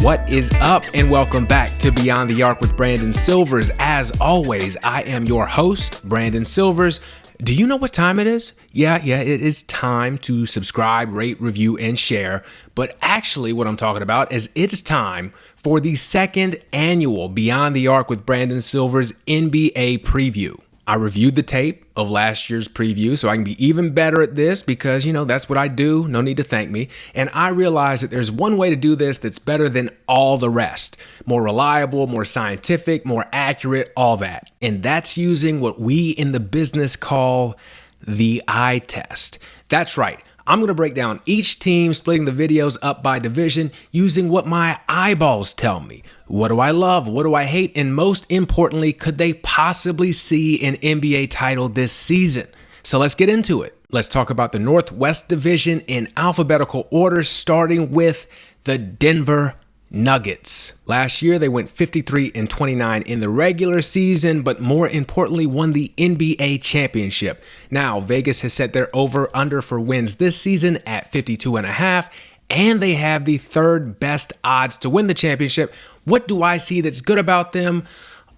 What is up, and welcome back to Beyond the Arc with Brandon Silvers. As always, I am your host, Brandon Silvers. Do you know what time it is? Yeah, it is time to subscribe, rate, review, and share. But actually, what I'm talking about is it's time for the second annual Beyond the Arc with Brandon Silvers NBA preview. I reviewed the tape of last year's preview so I can be even better at this because, that's what I do. No need to thank me. And I realized that there's one way to do this that's better than all the rest. More reliable, more scientific, more accurate, all that. And that's using what we in the business call the eye test. That's right. I'm going to break down each team, splitting the videos up by division using what my eyeballs tell me. What do I love? What do I hate? And most importantly, could they possibly see an NBA title this season? So let's get into it. Let's talk about the Northwest Division in alphabetical order, starting with the Denver Nuggets. Last year, they went 53-29 in the regular season, but more importantly, won the NBA championship. Now, Vegas has set their over-under for wins this season at 52.5, and they have the third best odds to win the championship. What do I see that's good about them?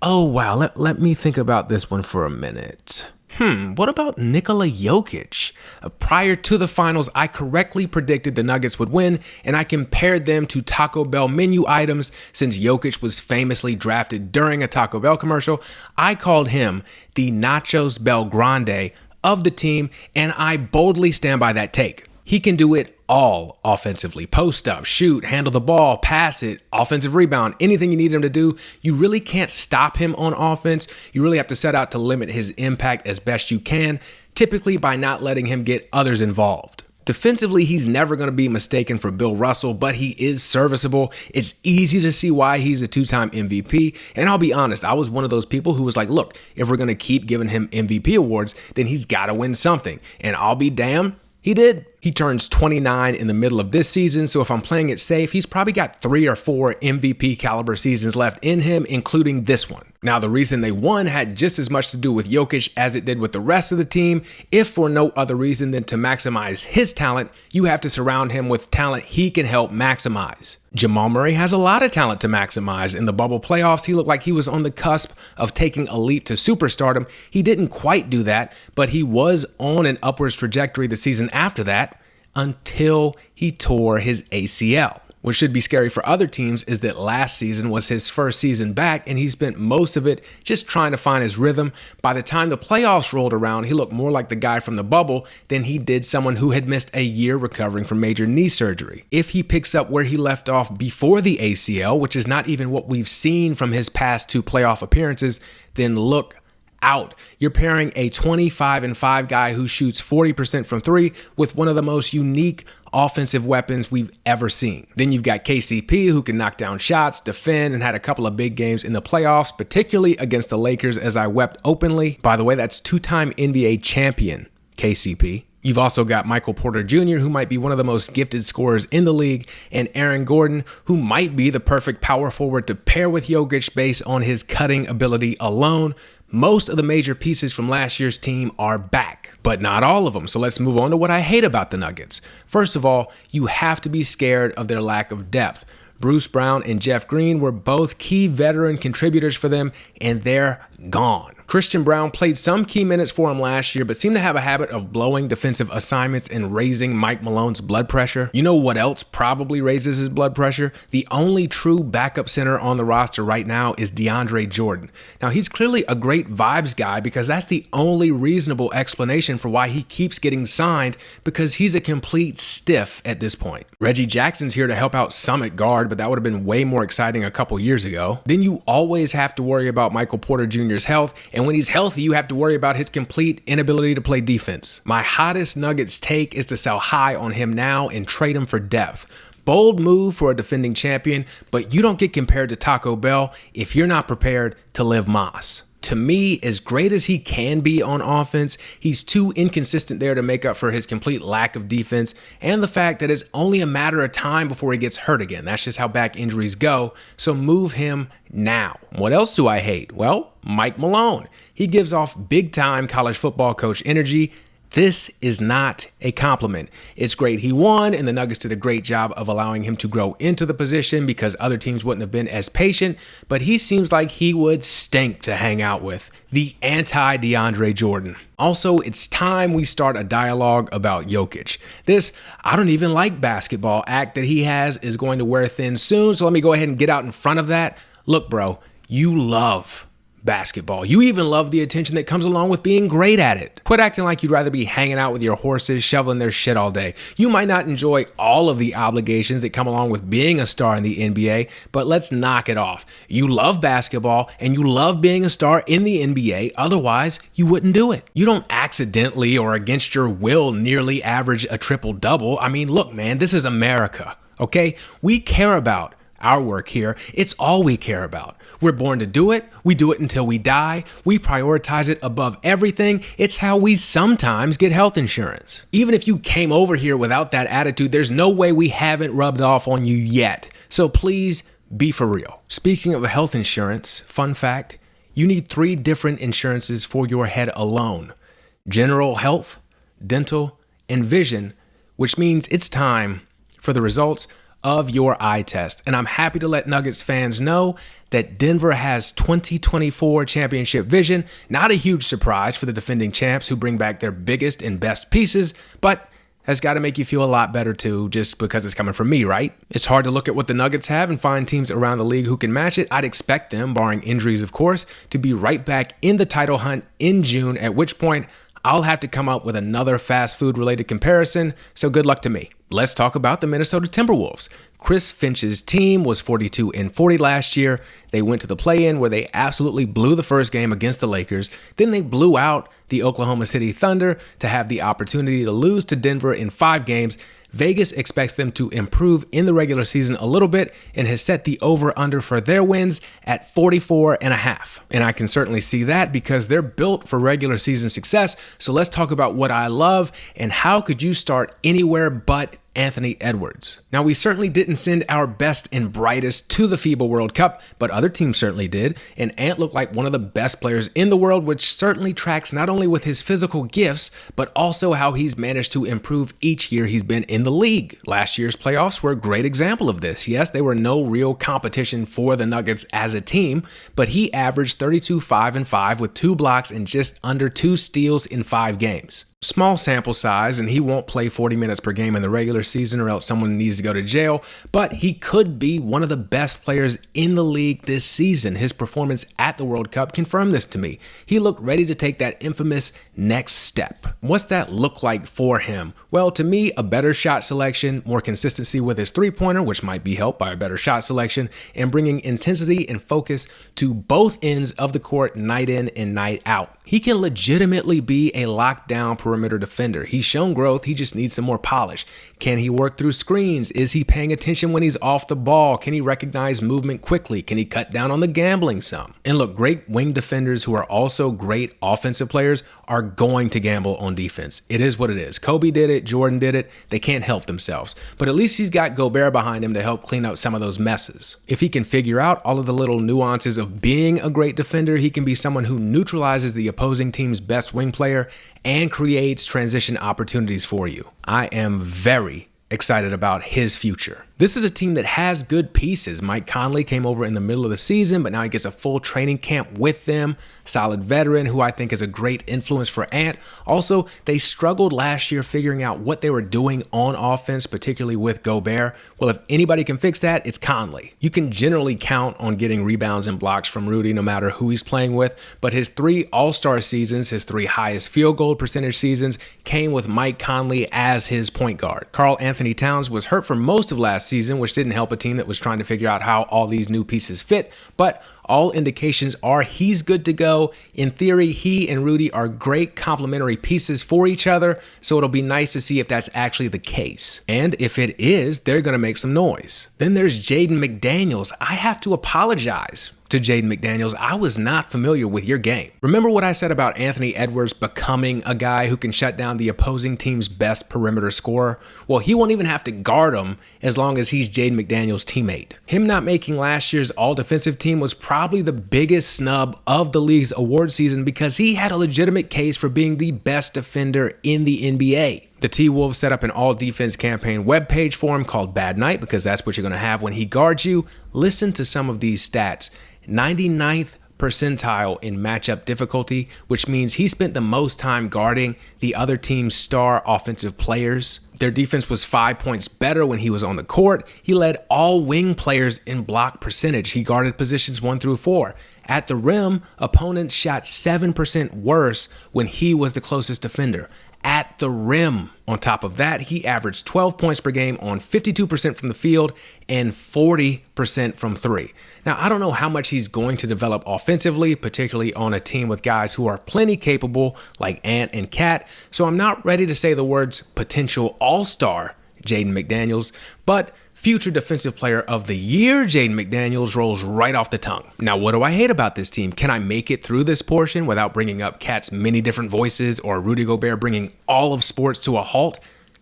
Oh, wow. Let me think about this one for a minute. What about Nikola Jokic? Prior to the finals, I correctly predicted the Nuggets would win, and I compared them to Taco Bell menu items since Jokic was famously drafted during a Taco Bell commercial. I called him the Nachos Bel Grande of the team, and I boldly stand by that take. He can do it all offensively. Post up, shoot, handle the ball, pass it, offensive rebound, anything you need him to do. You really can't stop him on offense. You really have to set out to limit his impact as best you can, typically by not letting him get others involved. Defensively, he's never going to be mistaken for Bill Russell, but he is serviceable. It's easy to see why he's a two-time MVP. And I'll be honest, I was one of those people who was like, look, if we're going to keep giving him MVP awards, then he's got to win something. And I'll be damned, he did. He turns 29 in the middle of this season, so if I'm playing it safe, he's probably got 3 or 4 MVP caliber seasons left in him, including this one. Now, the reason they won had just as much to do with Jokic as it did with the rest of the team, if for no other reason than to maximize his talent. You have to surround him with talent he can help maximize. Jamal Murray has a lot of talent to maximize. In the bubble playoffs, he looked like he was on the cusp of taking a leap to superstardom. He didn't quite do that, but he was on an upwards trajectory the season after that, until he tore his ACL. What should be scary for other teams is that last season was his first season back, and he spent most of it just trying to find his rhythm. By the time the playoffs rolled around, he looked more like the guy from the bubble than he did someone who had missed a year recovering from major knee surgery. If he picks up where he left off before the ACL, which is not even what we've seen from his past 2 playoff appearances, then look out. You're pairing a 25-5 guy who shoots 40% from 3 with one of the most unique offensive weapons we've ever seen. Then you've got KCP, who can knock down shots, defend, and had a couple of big games in the playoffs, particularly against the Lakers, as I wept openly. By the way, that's 2-time NBA champion KCP. You've also got Michael Porter Jr., who might be one of the most gifted scorers in the league, and Aaron Gordon, who might be the perfect power forward to pair with Jokic based on his cutting ability alone. Most of the major pieces from last year's team are back, but not all of them. So let's move on to what I hate about the Nuggets. First of all, you have to be scared of their lack of depth. Bruce Brown and Jeff Green were both key veteran contributors for them, and they're gone. Christian Brown played some key minutes for him last year, but seemed to have a habit of blowing defensive assignments and raising Mike Malone's blood pressure. You know what else probably raises his blood pressure? The only true backup center on the roster right now is DeAndre Jordan. Now, he's clearly a great vibes guy because that's the only reasonable explanation for why he keeps getting signed, because he's a complete stiff at this point. Reggie Jackson's here to help out some at guard, but that would have been way more exciting a couple years ago. Then you always have to worry about Michael Porter Jr.'s health, and when he's healthy, you have to worry about his complete inability to play defense. My hottest Nuggets take is to sell high on him now and trade him for depth. Bold move for a defending champion, but you don't get compared to Taco Bell if you're not prepared to live Moss. To me, as great as he can be on offense, he's too inconsistent there to make up for his complete lack of defense and the fact that it's only a matter of time before he gets hurt again. That's just how back injuries go, so move him now. What else do I hate? Well, Mike Malone. He gives off big-time college football coach energy. This is not a compliment. It's great he won, and the Nuggets did a great job of allowing him to grow into the position because other teams wouldn't have been as patient, but he seems like he would stink to hang out with. The anti-DeAndre Jordan. Also, it's time we start a dialogue about Jokic. This I don't even like basketball act that he has is going to wear thin soon, so let me go ahead and get out in front of that. Look, bro, you love basketball. You even love the attention that comes along with being great at it. Quit acting like you'd rather be hanging out with your horses, shoveling their shit all day. You might not enjoy all of the obligations that come along with being a star in the NBA, but let's knock it off. You love basketball and you love being a star in the NBA. Otherwise, you wouldn't do it. You don't accidentally or against your will nearly average a triple-double. I mean, look, man, this is America, okay? We care about our work here. It's all we care about. We're born to do it. We do it until we die. We prioritize it above everything. It's how we sometimes get health insurance. Even if you came over here without that attitude, there's no way we haven't rubbed off on you yet. So please be for real. Speaking of health insurance, fun fact, you need 3 different insurances for your head alone: general health, dental, and vision, which means it's time for the results of your eye test. And I'm happy to let Nuggets fans know that Denver has 2024 championship vision. Not a huge surprise for the defending champs who bring back their biggest and best pieces, but has got to make you feel a lot better too, just because it's coming from me, right? It's hard to look at what the Nuggets have and find teams around the league who can match it. I'd expect them, barring injuries of course, to be right back in the title hunt in June, at which point I'll have to come up with another fast food related comparison, so good luck to me. Let's talk about the Minnesota Timberwolves. Chris Finch's team was 42-40 last year. They went to the play-in where they absolutely blew the first game against the Lakers. Then they blew out the Oklahoma City Thunder to have the opportunity to lose to Denver in 5 games. Vegas expects them to improve in the regular season a little bit and has set the over-under for their wins at 44.5. And I can certainly see that because they're built for regular season success. So let's talk about what I love and how could you start anywhere but Anthony Edwards. Now, we certainly didn't send our best and brightest to the FIBA World Cup, but other teams certainly did, and Ant looked like one of the best players in the world, which certainly tracks not only with his physical gifts, but also how he's managed to improve each year he's been in the league. Last year's playoffs were a great example of this. Yes, they were no real competition for the Nuggets as a team, but he averaged 32, 5, and 5 with 2 blocks and just under 2 steals in 5 games. Small sample size, and he won't play 40 minutes per game in the regular season or else someone needs to go to jail, but he could be one of the best players in the league this season. His performance at the World Cup confirmed this to me. He looked ready to take that infamous next step. What's that look like for him? Well, to me, a better shot selection, more consistency with his three-pointer, which might be helped by a better shot selection, and bringing intensity and focus to both ends of the court night in and night out. He can legitimately be a lockdown perimeter defender. He's shown growth, he just needs some more polish. Can he work through screens? Is he paying attention when he's off the ball? Can he recognize movement quickly? Can he cut down on the gambling some? And look, great wing defenders who are also great offensive players are going to gamble on defense. It is what it is. Kobe did it, Jordan did it. They can't help themselves. But at least he's got Gobert behind him to help clean up some of those messes. If he can figure out all of the little nuances of being a great defender, he can be someone who neutralizes the opposing team's best wing player and creates transition opportunities for you. I am very excited about his future. This is a team that has good pieces. Mike Conley came over in the middle of the season, but now he gets a full training camp with them. Solid veteran who I think is a great influence for Ant. Also, they struggled last year figuring out what they were doing on offense, particularly with Gobert. Well, if anybody can fix that, it's Conley. You can generally count on getting rebounds and blocks from Rudy no matter who he's playing with, but his 3 All-Star seasons, his 3 highest field goal percentage seasons, came with Mike Conley as his point guard. Karl Anthony-Towns was hurt for most of last season, which didn't help a team that was trying to figure out how all these new pieces fit, but all indications are he's good to go. In theory, he and Rudy are great complementary pieces for each other, so it'll be nice to see if that's actually the case. And if it is, they're going to make some noise. Then there's Jaden McDaniels. I have to apologize to Jaden McDaniels, I was not familiar with your game. Remember what I said about Anthony Edwards becoming a guy who can shut down the opposing team's best perimeter scorer? Well, he won't even have to guard him as long as he's Jaden McDaniels' teammate. Him not making last year's all-defensive team was probably the biggest snub of the league's award season because he had a legitimate case for being the best defender in the NBA. The T-Wolves set up an all-defense campaign webpage for him called Bad Night because that's what you're going to have when he guards you. Listen to some of these stats. 99th percentile in matchup difficulty, which means he spent the most time guarding the other team's star offensive players. Their defense was 5 points better when he was on the court. He led all wing players in block percentage. He guarded positions 1 through 4. At the rim, opponents shot 7% worse when he was the closest defender. At the rim. On top of that, he averaged 12 points per game on 52% from the field and 40% from three. Now, I don't know how much he's going to develop offensively, particularly on a team with guys who are plenty capable like Ant and Cat, so I'm not ready to say the words potential all-star Jaden McDaniels, but future defensive player of the year Jaden McDaniels rolls right off the tongue. Now, what do I hate about this team? Can I make it through this portion without bringing up Cat's many different voices or Rudy Gobert bringing all of sports to a halt?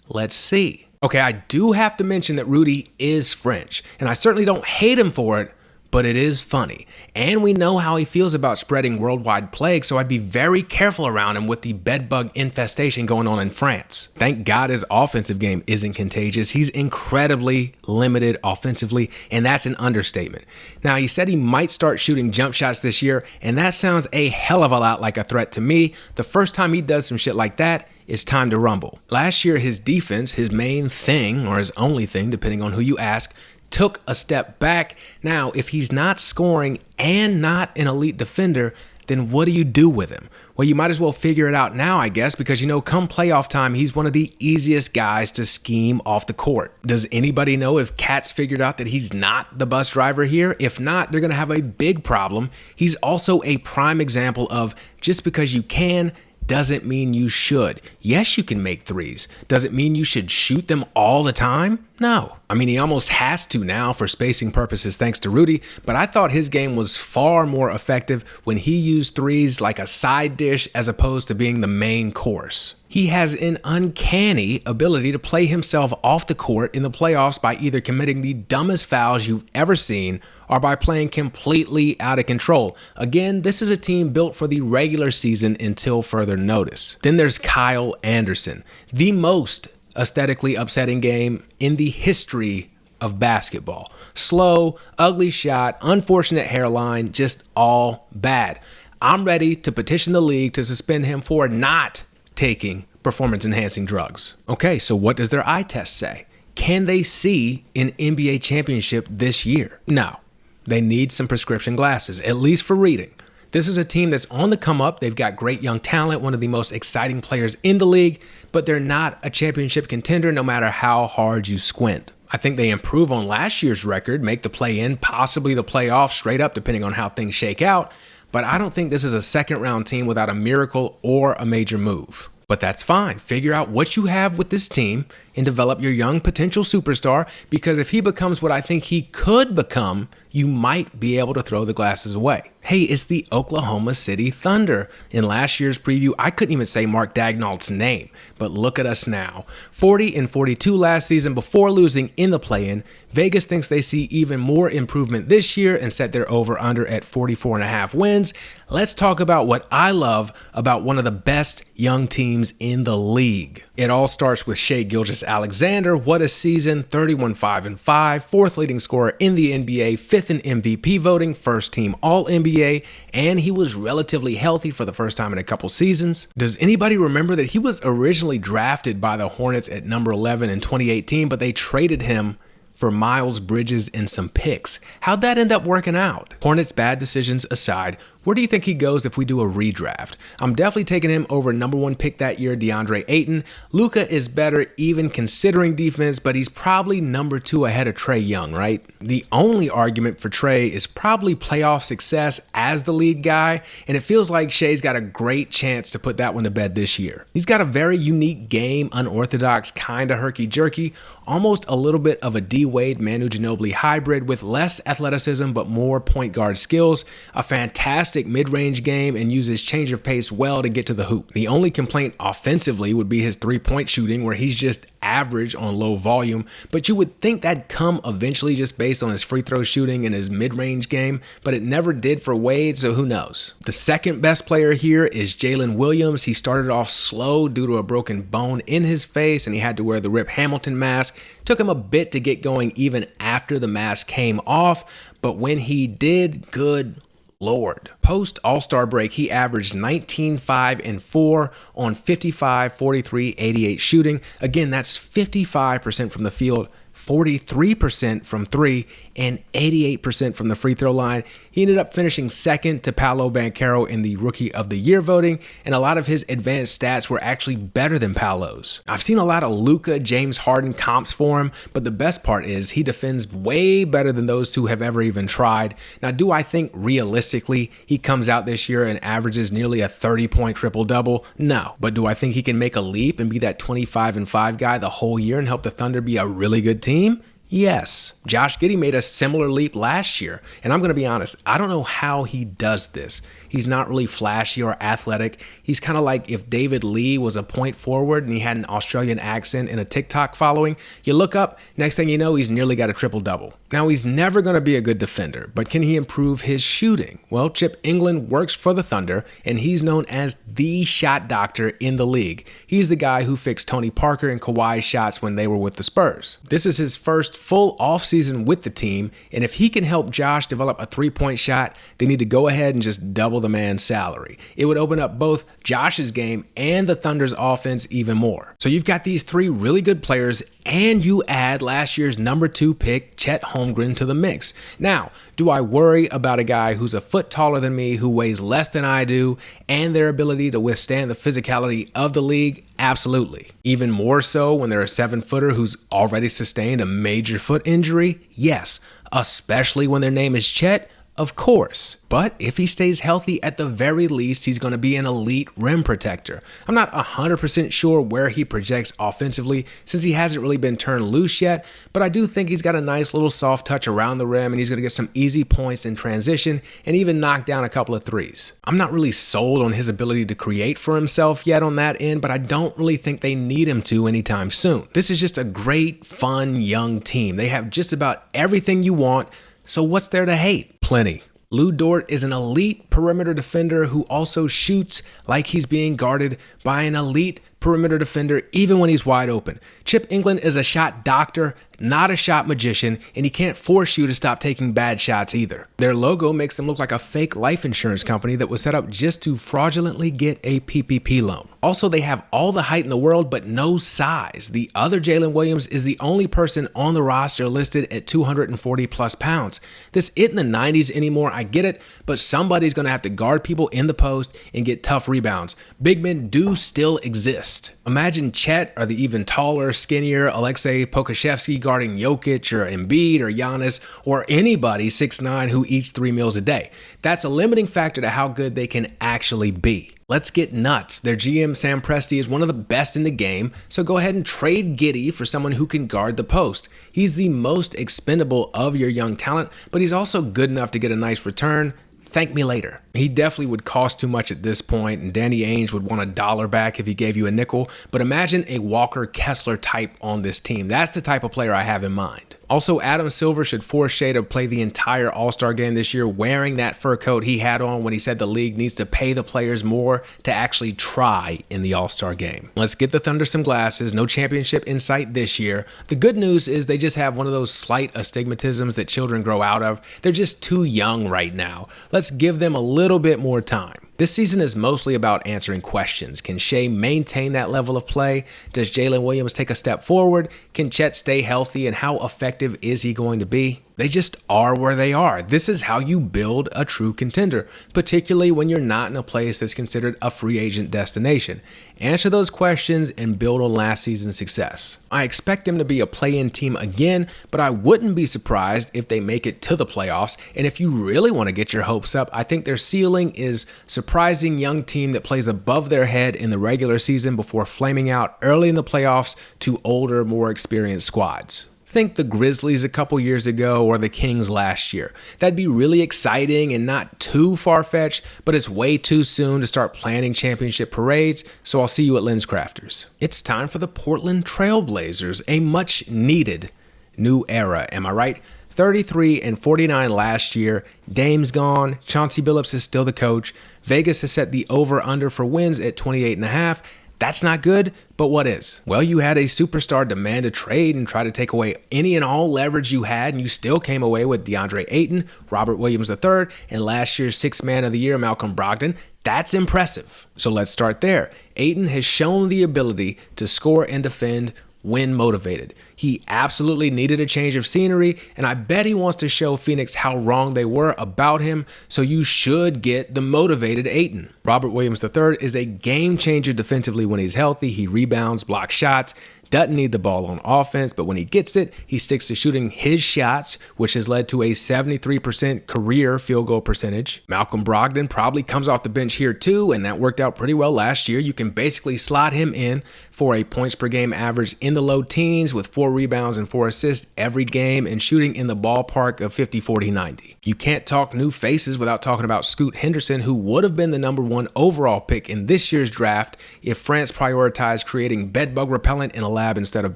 Let's see. Okay, I do have to mention that Rudy is French, and I certainly don't hate him for it, but it is funny. And we know how he feels about spreading worldwide plague, so I'd be very careful around him with the bedbug infestation going on in France. Thank God his offensive game isn't contagious. He's incredibly limited offensively, and that's an understatement. Now, he said he might start shooting jump shots this year, and that sounds a hell of a lot like a threat to me. The first time he does some shit like that, it's time to rumble. Last year, his defense, his main thing, or his only thing, depending on who you ask, took a step back. Now, if he's not scoring and not an elite defender, then what do you do with him? Well, you might as well figure it out now, I guess, because, come playoff time, he's one of the easiest guys to scheme off the court. Does anybody know if Cat's figured out that he's not the bus driver here? If not, they're going to have a big problem. He's also a prime example of just because you can doesn't mean you should. Yes, you can make threes. Does it mean you should shoot them all the time? No. I mean, he almost has to now for spacing purposes thanks to Rudy, but I thought his game was far more effective when he used threes like a side dish as opposed to being the main course. He has an uncanny ability to play himself off the court in the playoffs by either committing the dumbest fouls you've ever seen or by playing completely out of control. Again, this is a team built for the regular season until further notice. Then there's Kyle Anderson, the most aesthetically upsetting game in the history of basketball. Slow, ugly shot, unfortunate hairline, just all bad. I'm ready to petition the league to suspend him for not taking performance-enhancing drugs. Okay, so what does their eye test say? Can they see an NBA championship this year? No. They need some prescription glasses, at least for reading. This is a team that's on the come up. They've got great young talent, one of the most exciting players in the league, but they're not a championship contender no matter how hard you squint. I think they improve on last year's record, make the play-in, possibly the playoff, straight up, depending on how things shake out. But I don't think this is a second-round team without a miracle or a major move. But that's fine. Figure out what you have with this team and develop your young potential superstar, because if he becomes what I think he could become, you might be able to throw the glasses away. Hey, it's the Oklahoma City Thunder. In last year's preview, I couldn't even say Mark Dagnall's name, but look at us now. 40-42 last season before losing in the play-in. Vegas thinks they see even more improvement this year and set their over-under at 44.5 wins. Let's talk about what I love about one of the best young teams in the league. It all starts with Shai Gilgeous-Alexander. What a season, 31-5-5, fourth leading scorer in the NBA, fifth in MVP voting, first team All-NBA, and he was relatively healthy for the first time in a couple seasons. Does anybody remember that he was originally drafted by the Hornets at number 11 in 2018, but they traded him for Miles Bridges and some picks? How'd that end up working out? Hornets' bad decisions aside, Where do you think he goes if we do a redraft? I'm definitely taking him over number 1 pick that year, DeAndre Ayton. Luka is better even considering defense, but he's probably number 2 ahead of Trae Young, right? The only argument for Trae is probably playoff success as the lead guy, and it feels like Shai's got a great chance to put that one to bed this year. He's got a very unique game, unorthodox, kind of herky-jerky, almost a little bit of a D-Wade, Manu Ginobili hybrid with less athleticism but more point guard skills, a fantastic mid-range game, and uses change of pace well to get to the hoop. The only complaint offensively would be his three-point shooting, where he's just average on low volume, but you would think that'd come eventually just based on his free throw shooting and his mid-range game, but it never did for Wade, so who knows. The second best player here is Jalen Williams. He started off slow due to a broken bone in his face, and he had to wear the Rip Hamilton mask. Took him a bit to get going even after the mask came off, but when he did, good Lord. Post All-Star break, he averaged 19, 5, and 4 on 55, 43, 88 shooting. Again, that's 55% from the field, 43% from 3, and 88% from the free throw line. He ended up finishing second to Paolo Banchero in the Rookie of the Year voting, and a lot of his advanced stats were actually better than Paolo's. I've seen a lot of Luka, James Harden comps for him, but the best part is he defends way better than those two have ever even tried. Now, do I think realistically he comes out this year and averages nearly a 30-point triple-double? No. But do I think he can make a leap and be that 25-5 guy the whole year and help the Thunder be a really good team? Yes. Josh Giddey made a similar leap last year, and I'm going to be honest, I don't know how he does this. He's not really flashy or athletic. He's kind of like if David Lee was a point forward and he had an Australian accent and a TikTok following. You look up, next thing you know, he's nearly got a triple-double. Now, he's never going to be a good defender, but can he improve his shooting? Well, Chip England works for the Thunder, and he's known as the shot doctor in the league. He's the guy who fixed Tony Parker and Kawhi's shots when they were with the Spurs. This is his first full offseason with the team, and if he can help Josh develop a three-point shot, they need to go ahead and just double the man's salary. It would open up both Josh's game and the Thunder's offense even more. So you've got these three really good players, and you add last year's number 2 pick, Chet Holmgren, to the mix. Now, do I worry about a guy who's a foot taller than me, who weighs less than I do, and their ability to withstand the physicality of the league? Absolutely. Even more so when they're a 7-footer who's already sustained a major foot injury? Yes, especially when their name is Chet. Of course, but if he stays healthy, at the very least, he's going to be an elite rim protector. I'm not 100% sure where he projects offensively since he hasn't really been turned loose yet, but I do think he's got a nice little soft touch around the rim, and he's going to get some easy points in transition and even knock down a couple of threes. I'm not really sold on his ability to create for himself yet on that end, but I don't really think they need him to anytime soon. This is just a great, fun, young team. They have just about everything you want. So what's there to hate? Plenty. Lou Dort is an elite perimeter defender who also shoots like he's being guarded by an elite perimeter defender even when he's wide open. Chip England is a shot doctor, not a shot magician, and he can't force you to stop taking bad shots either. Their logo makes them look like a fake life insurance company that was set up just to fraudulently get a PPP loan. Also, they have all the height in the world, but no size. The other Jalen Williams is the only person on the roster listed at 240 plus pounds. This isn't the 90s anymore, I get it, but somebody's going to have to guard people in the post and get tough rebounds. Big men do still exist. Imagine Chet or the even taller, skinnier Alexei Pokusevski guarding Jokic or Embiid or Giannis or anybody 6'9" who eats 3 meals a day. That's a limiting factor to how good they can actually be. Let's get nuts. Their GM, Sam Presti, is one of the best in the game, so go ahead and trade Giddey for someone who can guard the post. He's the most expendable of your young talent, but he's also good enough to get a nice return. Thank me later. He definitely would cost too much at this point, and Danny Ainge would want $1 back if he gave you a nickel, but imagine a Walker Kessler type on this team. That's the type of player I have in mind. Also, Adam Silver should force Shai to play the entire All-Star game this year wearing that fur coat he had on when he said the league needs to pay the players more to actually try in the All-Star game. Let's get the Thunder some glasses. No championship in sight this year. The good news is they just have one of those slight astigmatisms that children grow out of. They're just too young right now. Let's give them a little bit more time. This season is mostly about answering questions. Can Shea maintain that level of play? Does Jalen Williams take a step forward? Can Chet stay healthy? And how effective is he going to be? They just are where they are. This is how you build a true contender, particularly when you're not in a place that's considered a free agent destination. Answer those questions and build on last season's success. I expect them to be a play-in team again, but I wouldn't be surprised if they make it to the playoffs. And if you really want to get your hopes up, I think their ceiling is surprising young team that plays above their head in the regular season before flaming out early in the playoffs to older, more experienced squads. Think the Grizzlies a couple years ago or the Kings last year. That'd be really exciting and not too far-fetched, but it's way too soon to start planning championship parades, so I'll see you at LensCrafters. It's time for the Portland Trail Blazers, a much-needed new era, am I right? 33-49 last year, Dame's gone, Chauncey Billups is still the coach, Vegas has set the over-under for wins at 28.5. That's not good, but what is? Well, you had a superstar demand a trade and try to take away any and all leverage you had, and you still came away with DeAndre Ayton, Robert Williams III, and last year's Sixth Man of the Year, Malcolm Brogdon. That's impressive. So let's start there. Ayton has shown the ability to score and defend when motivated. He absolutely needed a change of scenery, and I bet he wants to show Phoenix how wrong they were about him, so you should get the motivated Ayton. Robert Williams III is a game changer defensively when he's healthy. He rebounds, blocks shots, doesn't need the ball on offense, but when he gets it, he sticks to shooting his shots, which has led to a 73% career field goal percentage. Malcolm Brogdon probably comes off the bench here too, and that worked out pretty well last year. You can basically slot him in for a points per game average in the low teens with 4 rebounds and 4 assists every game and shooting in the ballpark of 50, 40, 90. You can't talk new faces without talking about Scoot Henderson, who would have been the number 1 overall pick in this year's draft if France prioritized creating bedbug repellent in a lab instead of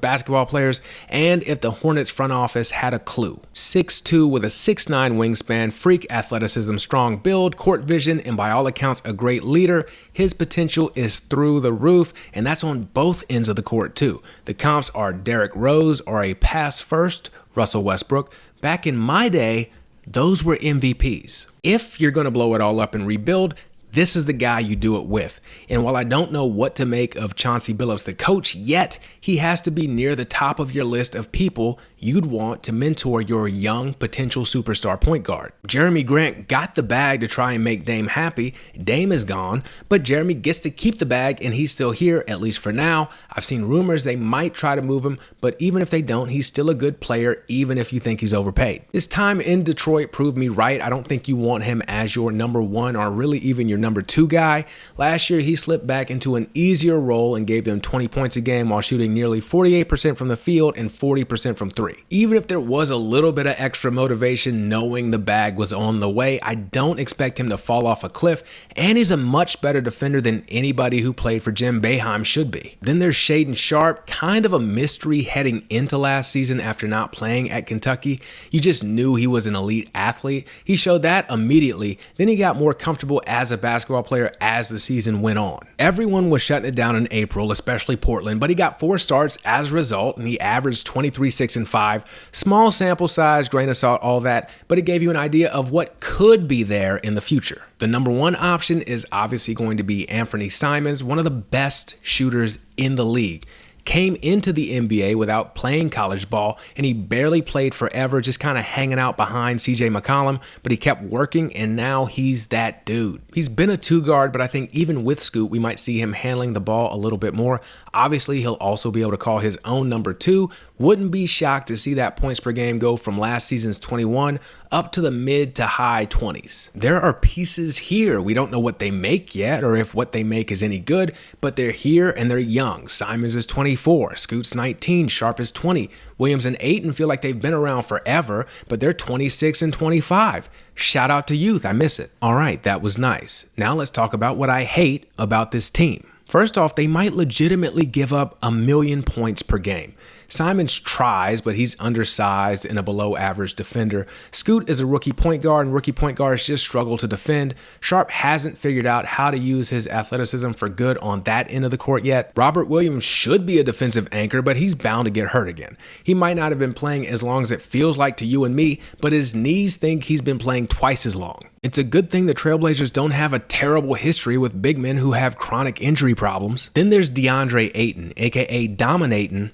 basketball players, and if the Hornets front office had a clue. 6'2" with a 6'9" wingspan, freak athleticism, strong build, court vision, and by all accounts a great leader. His potential is through the roof, and that's on both ends of the court too. The comps are Derrick Rose or a pass first Russell Westbrook. Back in my day, those were MVPs. If you're going to blow it all up and rebuild, this is the guy you do it with. And while I don't know what to make of Chauncey Billups, the coach, yet, he has to be near the top of your list of people you'd want to mentor your young potential superstar point guard. Jeremy Grant got the bag to try and make Dame happy. Dame is gone, but Jeremy gets to keep the bag and he's still here, at least for now. I've seen rumors they might try to move him, but even if they don't, he's still a good player, even if you think he's overpaid. His time in Detroit proved me right. I don't think you want him as your number 1 or really even your number 2 guy. Last year, he slipped back into an easier role and gave them 20 points a game while shooting nearly 48% from the field and 40% from 3. Even if there was a little bit of extra motivation knowing the bag was on the way, I don't expect him to fall off a cliff, and he's a much better defender than anybody who played for Jim Boeheim should be. Then there's Shaedon Sharpe, kind of a mystery heading into last season after not playing at Kentucky. You just knew he was an elite athlete. He showed that immediately. Then he got more comfortable as a basketball player as the season went on. Everyone was shutting it down in April, especially Portland, but he got 4 starts as a result, and he averaged 23, 6, and 5. Small sample size, grain of salt, all that, but it gave you an idea of what could be there in the future. The number 1 option is obviously going to be Anthony Simons, one of the best shooters in the league. Came into the NBA without playing college ball, and he barely played forever, just kind of hanging out behind CJ McCollum, but he kept working, and now he's that dude. He's been a 2 guard, but I think even with Scoot, we might see him handling the ball a little bit more. Obviously, he'll also be able to call his own number 2. Wouldn't be shocked to see that points per game go from last season's 21 up to the mid to high 20s. There are pieces here. We don't know what they make yet or if what they make is any good, but they're here and they're young. Simons is 24, Scoot's 19, Sharpe is 20. Williams and Ayton feel like they've been around forever, but they're 26 and 25. Shout out to youth, I miss it. All right, that was nice. Now let's talk about what I hate about this team. First off, they might legitimately give up 1,000,000 points per game. Simons tries, but he's undersized and a below average defender. Scoot is a rookie point guard, and rookie point guards just struggle to defend. Sharp hasn't figured out how to use his athleticism for good on that end of the court yet. Robert Williams should be a defensive anchor, but he's bound to get hurt again. He might not have been playing as long as it feels like to you and me, but his knees think he's been playing twice as long. It's a good thing the Trailblazers don't have a terrible history with big men who have chronic injury problems. Then there's DeAndre Ayton, aka Dominatin',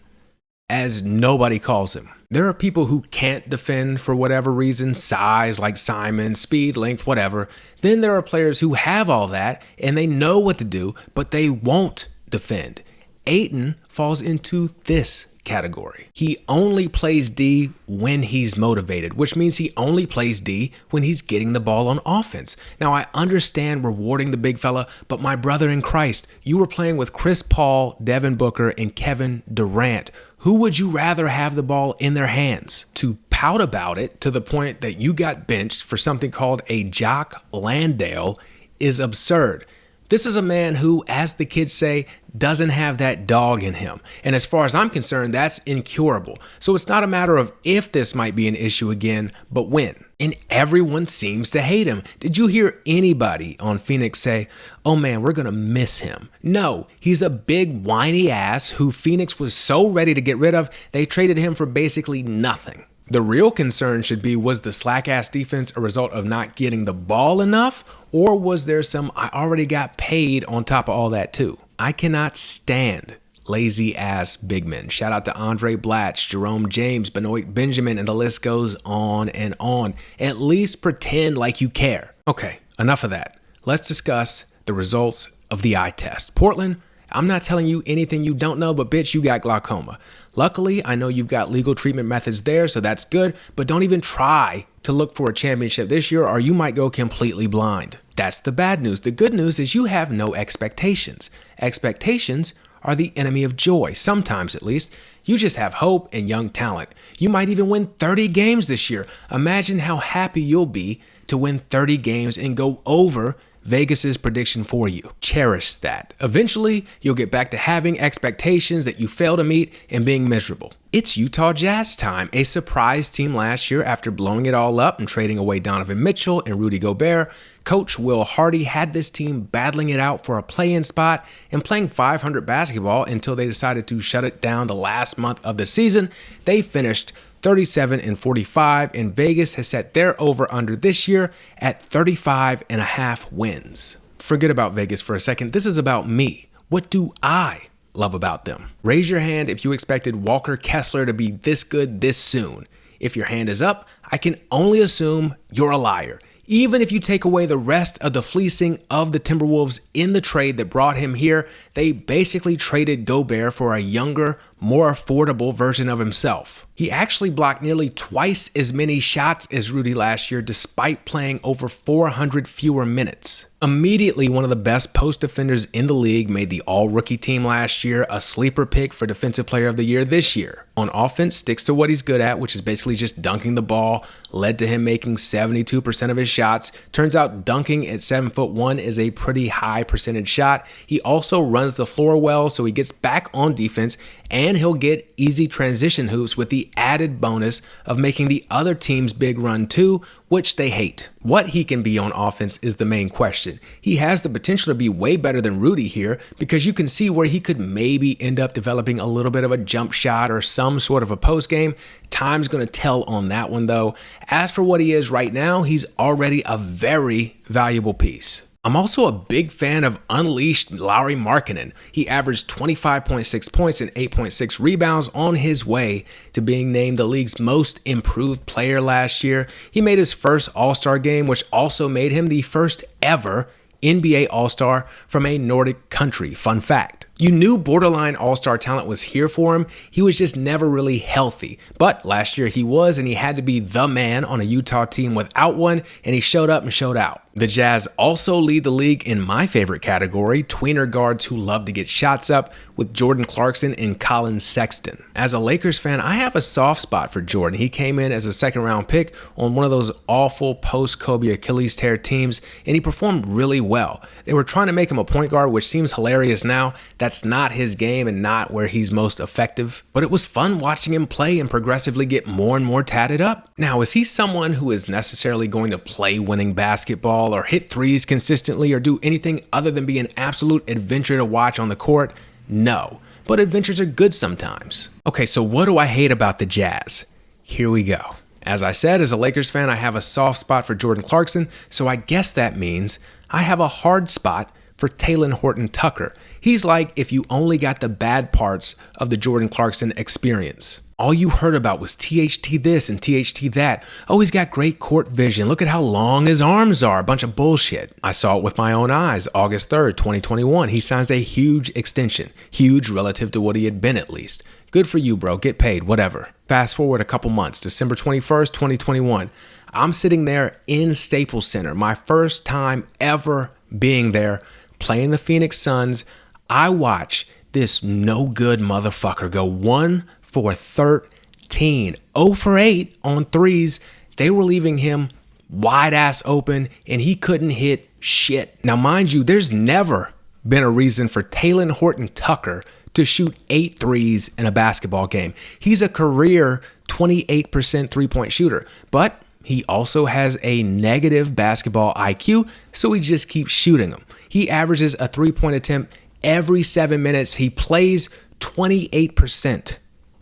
as nobody calls him. There are people who can't defend for whatever reason, size like Simon, speed, length, whatever. Then there are players who have all that and they know what to do, but they won't defend. Ayton falls into this category. He only plays D when he's motivated, which means he only plays D when he's getting the ball on offense. Now, I understand rewarding the big fella, but my brother in Christ, you were playing with Chris Paul, Devin Booker, and Kevin Durant. Who would you rather have the ball in their hands? To pout about it to the point that you got benched for something called a Jock Landale is absurd. This is a man who, as the kids say, doesn't have that dog in him. And as far as I'm concerned, that's incurable. So it's not a matter of if this might be an issue again, but when. And everyone seems to hate him. Did you hear anybody on Phoenix say, oh man, we're going to miss him? No, he's a big whiny ass who Phoenix was so ready to get rid of, they traded him for basically nothing. The real concern should be, was the slack-ass defense a result of not getting the ball enough? Or was there some I already got paid on top of all that too? I cannot stand lazy-ass big men. Shout out to Andre Blatch, Jerome James, Benoit Benjamin, and the list goes on and on. At least pretend like you care. Okay, enough of that. Let's discuss the results of the eye test. Portland, I'm not telling you anything you don't know, but bitch, you got glaucoma. Luckily, I know you've got legal treatment methods there, so that's good, but don't even try to look for a championship this year or you might go completely blind. That's the bad news. The good news is you have no expectations. Expectations are the enemy of joy, sometimes at least. You just have hope and young talent. You might even win 30 games this year. Imagine how happy you'll be to win 30 games and go over Vegas's prediction for you. Cherish that. Eventually, you'll get back to having expectations that you fail to meet and being miserable. It's Utah Jazz time, a surprise team last year after blowing it all up and trading away Donovan Mitchell and Rudy Gobert. Coach Will Hardy had this team battling it out for a play-in spot and playing .500 basketball until they decided to shut it down the last month of the season. They finished 37-45, and Vegas has set their over-under this year at 35.5 wins. Forget about Vegas for a second. This is about me. What do I love about them? Raise your hand if you expected Walker Kessler to be this good this soon. If your hand is up, I can only assume you're a liar. Even if you take away the rest of the fleecing of the Timberwolves in the trade that brought him here, they basically traded Gobert for a younger, more affordable version of himself. He actually blocked nearly twice as many shots as Rudy last year, despite playing over 400 fewer minutes. Immediately, one of the best post defenders in the league, made the all-rookie team last year, a sleeper pick for Defensive Player of the Year this year. On offense, sticks to what he's good at, which is basically just dunking the ball, led to him making 72% of his shots. Turns out dunking at 7'1" is a pretty high percentage shot. He also runs the floor well, so he gets back on defense, and he'll get easy transition hoops with the added bonus of making the other team's big run too, which they hate. What he can be on offense is the main question. He has the potential to be way better than Rudy here because you can see where he could maybe end up developing a little bit of a jump shot or some sort of a post game. Time's going to tell on that one though. As for what he is right now, he's already a very valuable piece. I'm also a big fan of unleashed Lauri Markkanen. He averaged 25.6 points and 8.6 rebounds on his way to being named the league's most improved player last year. He made his first All-Star game, which also made him the first ever NBA All-Star from a Nordic country. Fun fact. You knew borderline all-star talent was here for him. He was just never really healthy. But last year he was, and he had to be the man on a Utah team without one, and he showed up and showed out. The Jazz also lead the league in my favorite category, tweener guards who love to get shots up, with Jordan Clarkson and Colin Sexton. As a Lakers fan, I have a soft spot for Jordan. He came in as a second-round pick on one of those awful post-Kobe Achilles tear teams, and he performed really well. They were trying to make him a point guard, which seems hilarious now. That's That's not his game and not where he's most effective. But it was fun watching him play and progressively get more and more tatted up. Now, is he someone who is necessarily going to play winning basketball or hit threes consistently or do anything other than be an absolute adventure to watch on the court? No. But adventures are good sometimes. Okay, so what do I hate about the Jazz? Here we go. As I said, as a Lakers fan, I have a soft spot for Jordan Clarkson, so I guess that means I have a hard spot for Talen Horton-Tucker. He's like if you only got the bad parts of the Jordan Clarkson experience. All you heard about was THT this and THT that. Oh, he's got great court vision. Look at how long his arms are. A bunch of bullshit. I saw it with my own eyes. August 3rd, 2021. He signs a huge extension. Huge relative to what he had been at least. Good for you, bro. Get paid. Whatever. Fast forward a couple months. December 21st, 2021. I'm sitting there in Staples Center. My first time ever being there, playing the Phoenix Suns. I watch this no good motherfucker go 1 for 13, 0 for 8 on threes. They were leaving him wide ass open and he couldn't hit shit. Now, mind you, there's never been a reason for Talen Horton-Tucker to shoot 8 threes in a basketball game. He's a career 28% three-point shooter, but he also has a negative basketball IQ, so he just keeps shooting them. He averages a three-point attempt every 7 minutes. He plays 28%.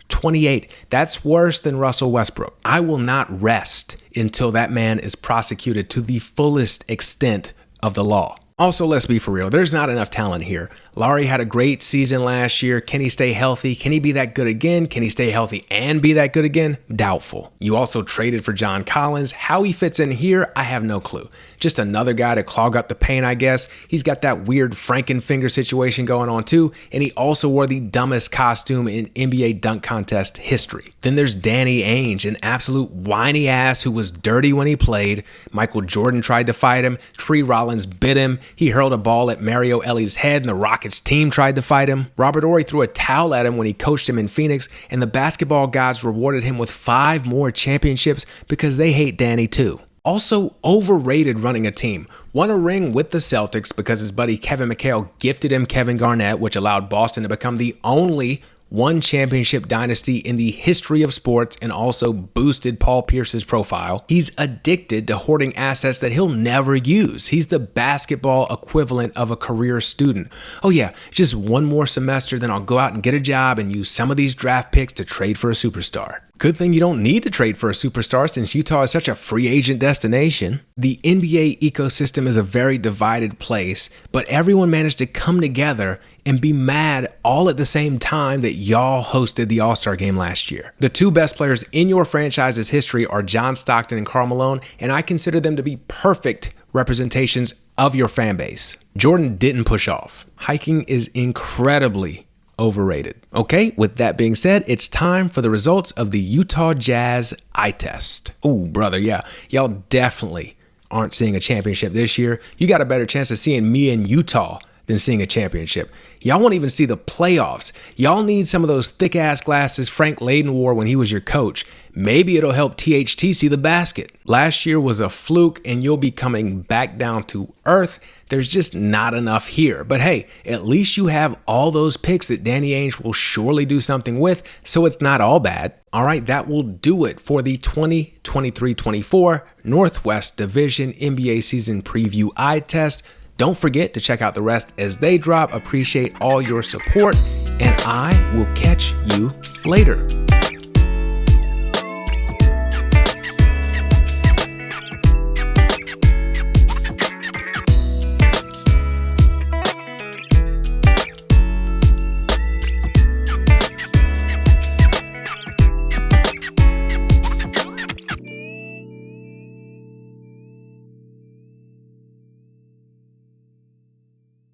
28. That's worse than Russell Westbrook. I will not rest until that man is prosecuted to the fullest extent of the law. Also, let's be for real. There's not enough talent here. Larry had a great season last year. Can he stay healthy? Can he be that good again? Can he stay healthy and be that good again? Doubtful. You also traded for John Collins. How he fits in here, I have no clue. Just another guy to clog up the paint, I guess. He's got that weird Frankenfinger situation going on too, and he also wore the dumbest costume in NBA dunk contest history. Then there's Danny Ainge, an absolute whiny ass who was dirty when he played. Michael Jordan tried to fight him. Tree Rollins bit him. He hurled a ball at Mario Ellie's head, and the Rockets team tried to fight him. Robert Horry threw a towel at him when he coached him in Phoenix, and the basketball gods rewarded him with 5 more championships because they hate Danny too. Also overrated running a team. Won a ring with the Celtics because his buddy Kevin McHale gifted him Kevin Garnett, which allowed Boston to become the only one championship dynasty in the history of sports and also boosted Paul Pierce's profile. He's addicted to hoarding assets that he'll never use. He's the basketball equivalent of a career student. Oh yeah, just one more semester, then I'll go out and get a job and use some of these draft picks to trade for a superstar. Good thing you don't need to trade for a superstar since Utah is such a free agent destination. The NBA ecosystem is a very divided place, but everyone managed to come together and be mad all at the same time that y'all hosted the All-Star game last year. The 2 best players in your franchise's history are John Stockton and Karl Malone, and I consider them to be perfect representations of your fan base. Jordan didn't push off. Hiking is incredibly overrated. Okay, with that being said, it's time for the results of the Utah Jazz eye test. Oh, brother, yeah. Y'all definitely aren't seeing a championship this year. You got a better chance of seeing me in Utah than seeing a championship. Y'all won't even see the playoffs. Y'all need some of those thick-ass glasses Frank Layden wore when he was your coach. Maybe it'll help THT see the basket. Last year was a fluke, and you'll be coming back down to earth. There's just not enough here. But hey, at least you have all those picks that Danny Ainge will surely do something with, so it's not all bad. All right, that will do it for the 2023-24 Northwest Division NBA season preview eye test. Don't forget to check out the rest as they drop. Appreciate all your support, and I will catch you later.